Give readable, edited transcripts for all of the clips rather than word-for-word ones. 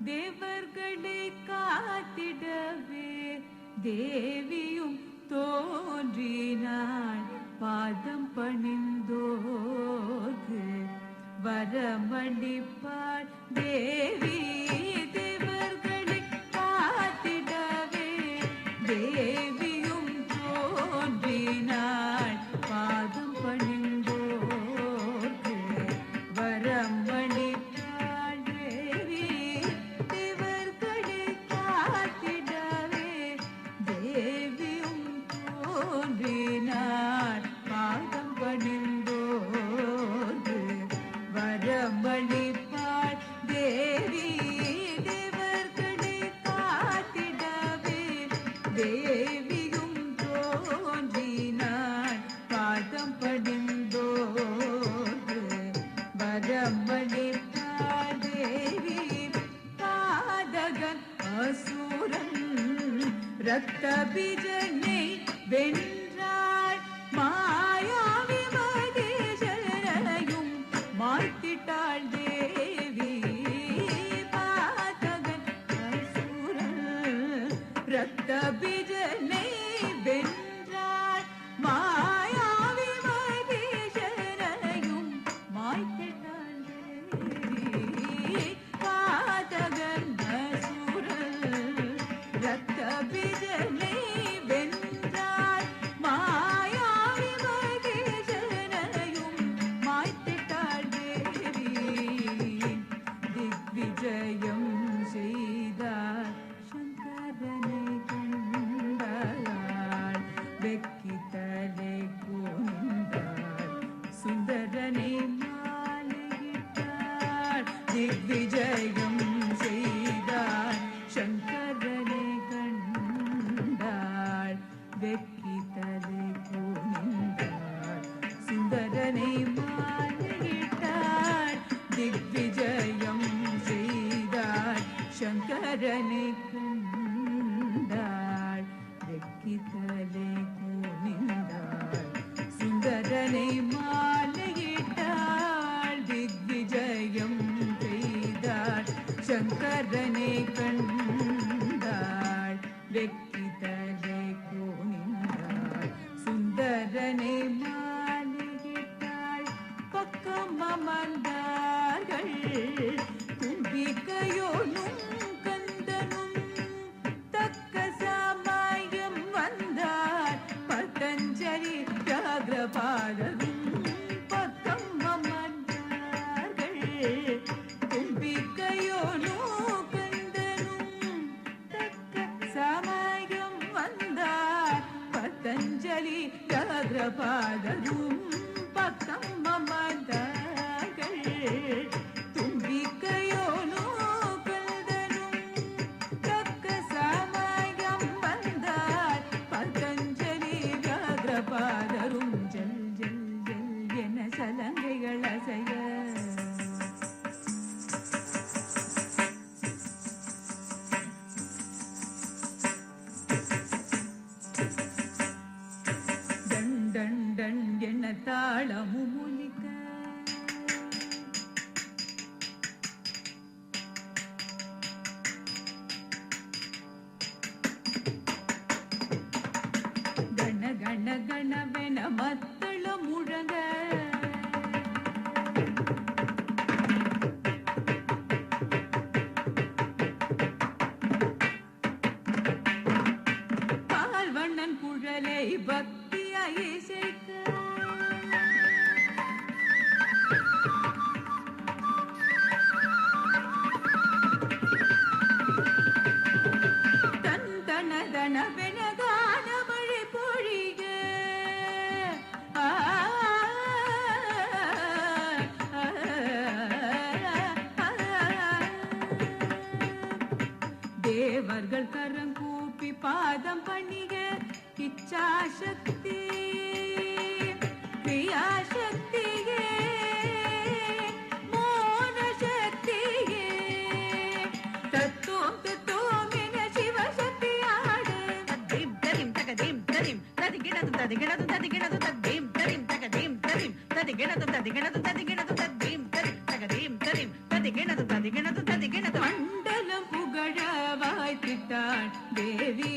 தேவர்களை காத்திடவே தேவியும் தோன்றினாள். பாதம் பணிந்தோர்க்கு வரமளிப்பாள் தேவி. தேவர்களை காத்திடவே தேவியும் தோன்றினாள். பாதம் பணிந்தோர்க்கு வரமளிப்பாள் தேவி. தேவர்களை காத்திடவே தேவியும் தோன்றினாள். பாதம் பணிந்தோர்க்கு வரமளிப்பாள் தேவி. தேவர்களை காத்திடவே தேவியும் தோன்றினாள். பாதம் பணிந்தோர்க்கு வரமளிப்பாள் தேவி. பாதகன் அசுரன் ரத்த பீஜனை வென்றாள். மாயாவி மகேஷனையும் மாய்த்திட்டாள் தேவி. பாதகன் அசுரன் ரத்த பீஜனை வென்றாள். மாயாவி மகேஷனையும் மாய்த்திட்டாள் தேவி. பாதகன் அசுரன் ரத்த பீஜனை வென்றாள். மாயாவி மகேஷனையும் மாய்த்திட்டாள் தேவி. திக்விஜயம் செய்தாள் சங்கரனை கண்டாள். வெக்கித்தலை கொண்டாள் சுந்தரனை மாலையிட்டாள். திக்விஜயம் செய்தாள் சங்கரனை கண்டாள். வெக்கித்தலை கொண்டாள் சுந்தரனை மாலையிட்டாள். திக்விஜயம் செய்தாள் சங்கரனை கண்டாள். வெக்கித்தலை கொண்டாள் சுந்தரனை மாலையிட்டாள். திக்விஜயம் செய்தாள் சங்கரனை கண்டாள். வெக்கித்தலை கொண்டாள் சுந்தரனை மாலையிட்டாள். பக்கம் அமர்ந்தார்கள் தும்பிக்கையோனும் கந்தனும். தக்க சமயம் வந்தார் பதஞ்சலி வியாகிரபாதரும். பக்கம் அமர்ந்தார்கள் தும்பிக்கையோனும் கந்தனும். தக்க சமயம் வந்தார் பதஞ்சலி வியாகிரபாதரும். பக்கம் அமர்ந்தார்கள் தும்பிக்கையோனும் கந்தனும். தக்க சமயம் வந்தார் பதஞ்சலி வியாகிரபாதரும். ஜல் ஜல் ஜல் என சலங்கைகள் அசைய டன் டன் டன் என தாளமும் ஒலிக்க. கண கண கணவென மத்தளம் முழங்க. பால்வண்ணன் குழலை பக்தியாய் இசைக்க. தன் தன தனவென கான மழை பொழிக. தேவர்கள் கரங்கூப்பி பாதம் பணிக. இச்சாசக்தி கிரியாசக்தியே மோனசக்தியே. தத்துவம் தத்துவம் என சிவசக்தியாடு. ததீம் தரீம் தகதீம் தரீம் ததிகிணது ததிகிணது ததிகிணது ததீம் தரீம் தகதீம் தரீம் ததிகிணது ததிகிணது ததிகிணது ததீம் தரீம் தகதீம் தரீம் ததிகிணது ததிகிணது ததிகிணது. மண்டல வாய்த்திட்டாள் தேவி.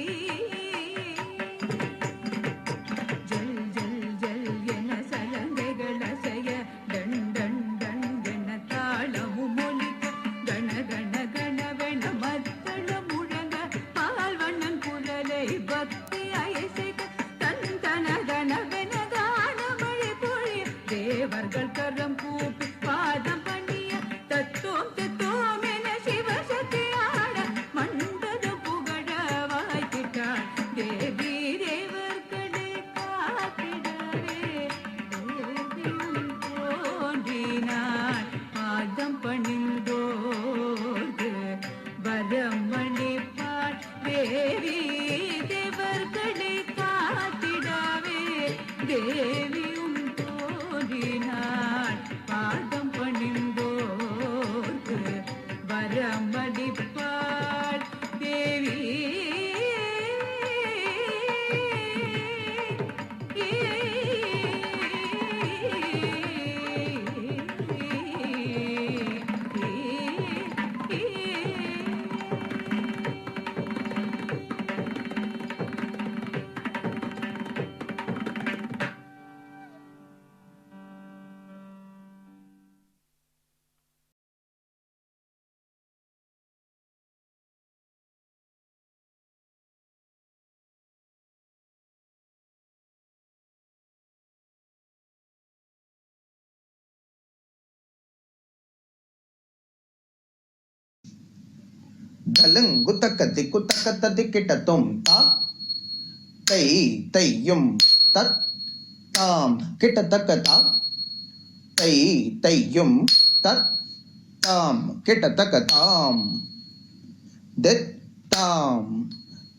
ஜல் ஜல் ஜல் என சலங்கைகள் அசைய, டன் டன் டன் என தாளமும் ஒலிக்க, கண கண கணவென மத்தளம் முழங்க, பால்வண்ணன் குரலை பக்தி அயசிக்க, தன் தன தனவென கானமழை பொழிய, தேவர்கள் கரம் கூப்பி பாதம் பண்ணிய, தத்தோம் தத்தோம் என சிவசக்தி ஆட, மண்டலம் புகழ வாய்த்திட்டாள் தேவி. தேவர்களை காத்திடவே தேவியும் தோன்றினாள், பாதம் பணிந்தோடு வரமளிப்பாள் தேவி. தேவர்களை காத்திடவே தேவியும் தோன்றினாள், பாதம் பணிந்தோடு வரமளிப்பாள் தேவி. தலுங்கு தக்கத்தி குத்தக்கத்ததி கிட்டத்தும் தா தை தையும் தத் தாம் கிட்டத்தக்கதா தை தையும் தத் தாம் கிட்டத்தக்கதாம் தித் தாம்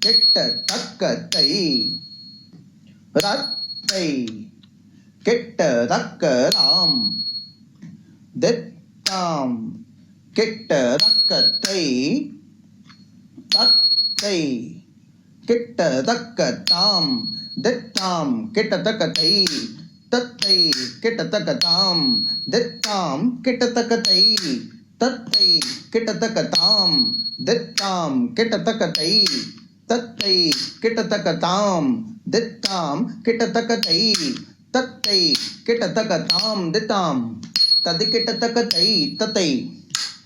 கிட்டத்தக்கதை ரத்தை கிட்டத்தக்கதாம் தித் தாம் கிட்டத்தக்கதை தத்தை கிட்டத்தக்கதாம் தித்தாம் கிட்டத்தக்கதை தத்தை கிட்டத்தக்கதாம் தித்தாம் கிட்டத்தக்கதை தத்தை கிட்டத்தக்கதாம் தித்தாம் கிட்டத்தக்கதை தத்தை கிட்டத்தக்கதாம் தித்தாம் கிட்டத்தக்கதை தத்தை கிட்டத்தக்கதாம் தித்தாம் ததி கிட்டத்தக்கதை தத்தை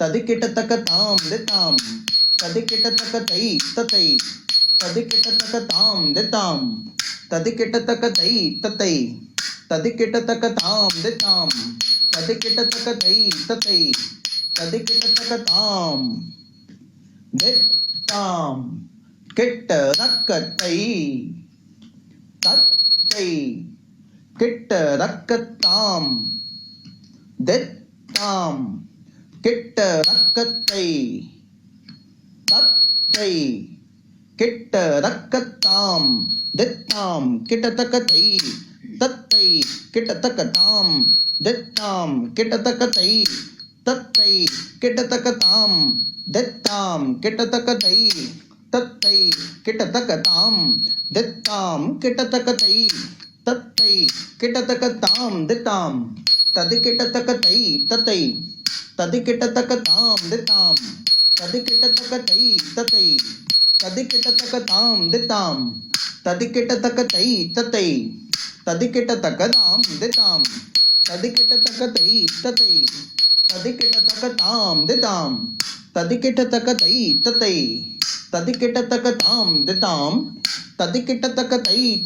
ததி கிட்டத்தக்கதாம் தித்தாம் ததி கிட்டத்தக்கதை தத்தை ததி கிட்டத்தக்கதாம் தித்தாம் ததி கிட்டத்தக்கதை தத்தை ததி கிட்டத்தக்கதாம் தித்தாம் ததி கிட்டத்தக்கதை தத்தை ததி கிட்டத்தக்கதாம் தித்தாம் கிட்டத்தக்கதை தத்தை கிட்டத்தக்கதாம் தித்தாம் கிட்டத்தக்கதை தத்தை கிட்டத்தக்கதாம் தித்தாம் கிட்டத்தக்கதை தத்தை கிட்டத்தக்கதாம் தித்தாம் கிட்டத்தக்கதை தத்தை கிட்டத்தக்கதாம் தித்தாம் கிட்டத்தக்கதை தத்தை கிட்டத்தக்கதாம் தித்தாம் கிட்டத்தக்கதை தத்தை கிட்டத்தக்கதாம் தித்தாம் ததி கிட்டத்தக்கதை தத்தை ததி கிட்டத்தக்கதாம் தித்தாம் ததி கிட்டத்தக்கதை தத்தை ததி கிட்டத்தக்கதாம் தித்தாம் ததி கிட்டத்தக்கதை தத்தை ததி கிட்டத்தக்கதாம் தித்தாம் ததி கிட்டத்தக்கதை தத்தை ததி கிட்டத்தக்கதாம் தித்தாம் ததி கிட்டத்தக்கதை தத்தை ததி கிட்டத்தக்கதாம் தித்தாம் ததி கிட்டத்தக்கதை தத்தை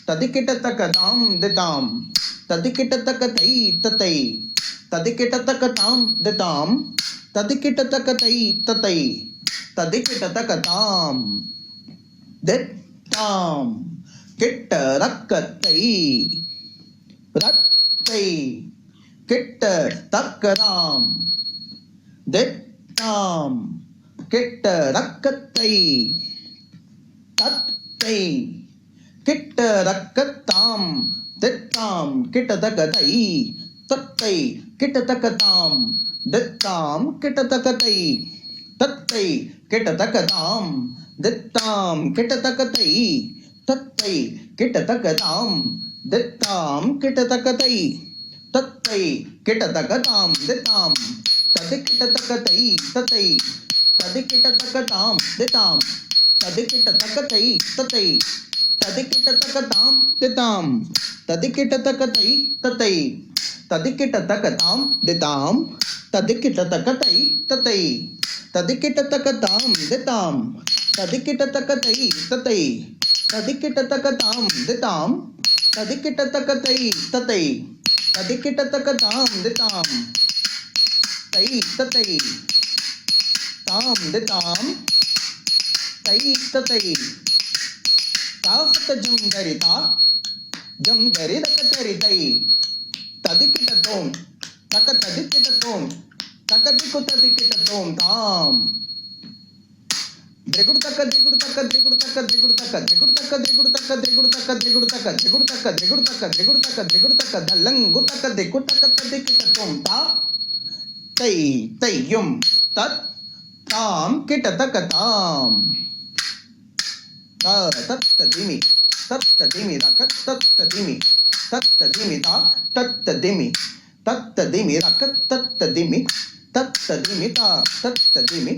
ததி கிட்டத்தக்கதாம் தித்தாம் ததி கிட்டத்தக்கதை தத்தை ததி கிட்டத்தக்கதாம் தித்தாம் ததி கிட்டத்தக்கதை தத்தை ததி கிட்டத்தக்கதாம் தித்தாம் கிட்டத்தக்கதை ரத்தை கிட்டத்தக்கதாம் தித்தாம் கிட்டத்தக்கதை தத்தை கிட்டத்தக்கதாம் தித்தாம் கிட்டத்தக்கதை தத்தை கிட்டத்தக்கதாம் தித்தாம் கிட்டத்தக்கதை தத்தை கிட்டத்தக்கதாம் தித்தாம் கிட்டத்தக்கதை தத்தை கிட்டத்தக்கதாம் தித்தாம் கிட்டத்தக்கதை தத்தை கிட்டத்தக்கதாம் தித்தாம் ததி கிட்டத்தக்கதை தத்தை ததிக்கிட்ட தக்கதாம் திதாம் ததிக்கிட்ட தக்கதை தத்தை ததிக்கிட்ட தக்கதாம் திதாம் ததிக்கிட்ட தக்கதை தத்தை ததிக்கிட்ட தக்கதாம் திதாம் ததிக்கிட்ட தக்கதை தத்தை ததிக்கிட்ட தக்கதாம் திதாம் ததிக்கிட்ட தக்கதை தத்தை ததிக்கிட்ட தக்கதாம் திதாம் ததிக்கிட்ட தக்கதை தத்தை ததிக்கிட்ட தக்கதாம் திதாம் தை தத்தை தாம் திதாம் தை தத்தை தாசத்த ஜம் தரி தக்கத்தரி தை ததிக்கிட்ட தோம் தக்க ததிக்கிட்ட தோம் தக்கதிக்கு ததிக்கிட்ட தோம் தாம் திகுடு தக்க திகுடு தக்க திகுடு தக்க திகுடு தக்க திகுடு தக்க திகுடு தக்க திகுடு தக்க திகுடு தக்க திகுடு தக்க திகுடு தக்க திகுடு தக்க திகுடு தக்க தல்லங்கு தக்க திகு தக்க ததிக்கிட்ட தோம் தா தை தையும் தத் தாம் கிட்ட தக்க தாம் தத்ததிமி தத்ததிமி தக்க தத்ததிமி தத்ததிமி தா தத்ததிமி தத்ததிமி தக்க தத்ததிமி தத்ததிமி தா தத்ததிமி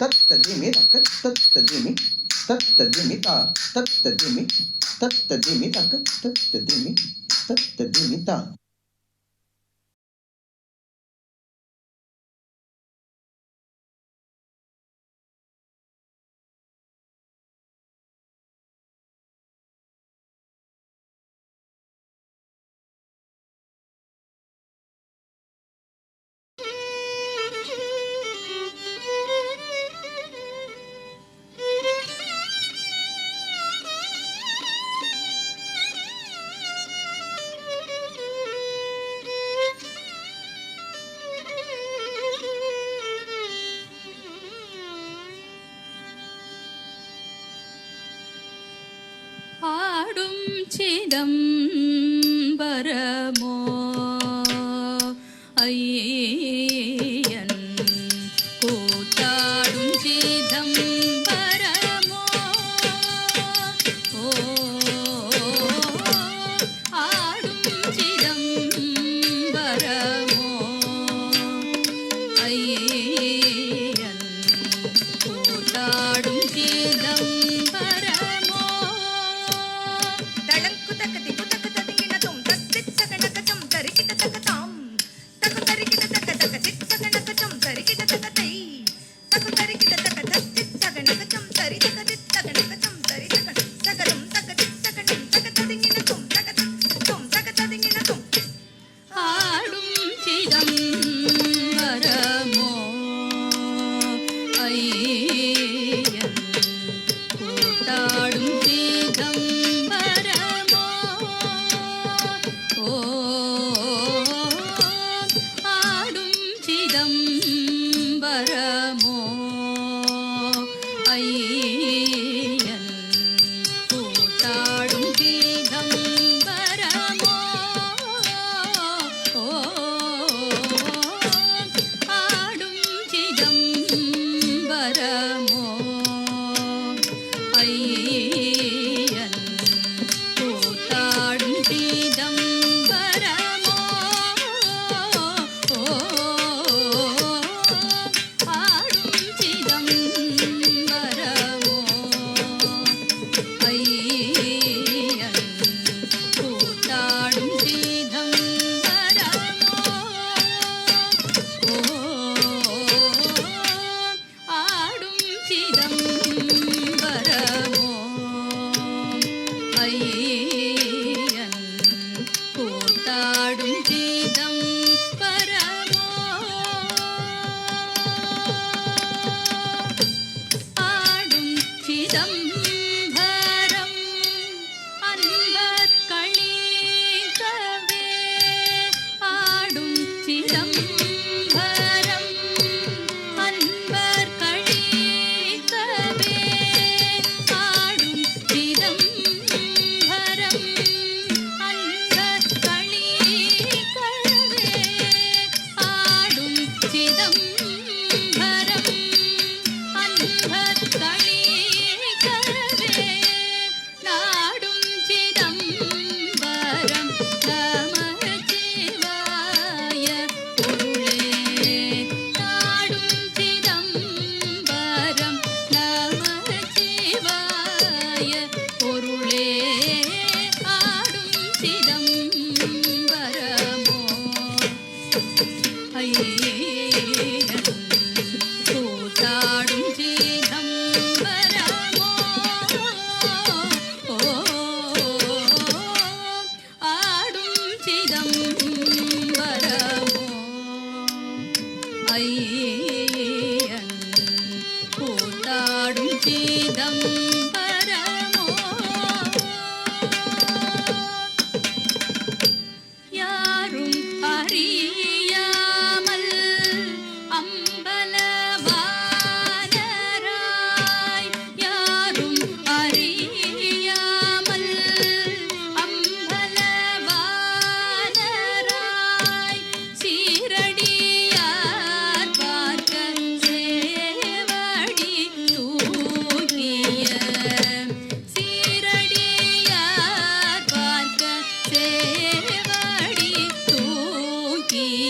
தத்ததிமி தக்க தத்ததிமி தத்ததிமி தா தத்ததிமி தத்ததிமி தக்க தத்ததிமி தத்ததிமி தா ஆடும் சிதம்பரமோ ஐயன் கூத்தாடும் சிதம்பரமோ ஓ ஆடும் சிதம்பரமோ ஐயன் கூத்தாடும் சிதம்பரமோ ஐயன் கூத்தாடும் சிதம்பரமோ ஆடும் சிதம்பரமோ ஐயன் கூத்தாடும் சிதம்பரமோ யாரும் அறியாமல் அம்பலவானராய் யாரும் அறியாமல் அம்பலவானராய் சீரடியார் பார்க்க சேவடி தூக்கிய சீரடியார் பார்க்க சேவடி தூக்கிய